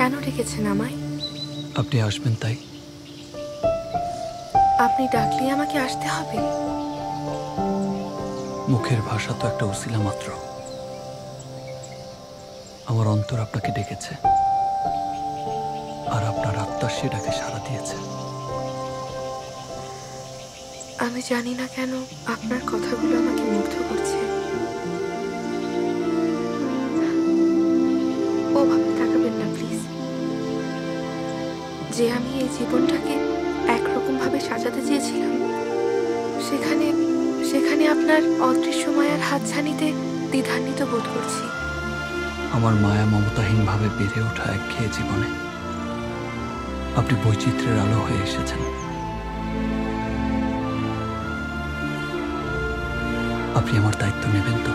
কেন ডেকেছেন আমায়? আপনি আসবেন তাই। আপনি ডাকলে আমাকে আসতে হবে? মুখের ভাষা তো একটা উসিলা মাত্র। আমার অন্তর আপনাকে ডেকেছে, আর আপনার আত্মা সেটাকে সাড়া দিয়েছে। আমি জানি না কেন আপনার কথাগুলো আমাকে মুগ্ধ করছে। ওভাবে তাকাবেন না প্লিজ। যে আমি এই জীবনটাকে একরকম ভাবে সাজাতে চেয়েছিলাম, সেখানে সেখানে আপনার অদৃশ্য মায়ার হাতছানিতে দ্বিধান্বিত বোধ করছি। আমার মায়া মমতাহীনভাবে বেড়ে ওঠা একঘেয়ে জীবনে আপনি বৈচিত্র্যের আলো হয়ে এসেছেন। আপনি আমার দায়িত্ব নেবেন তো?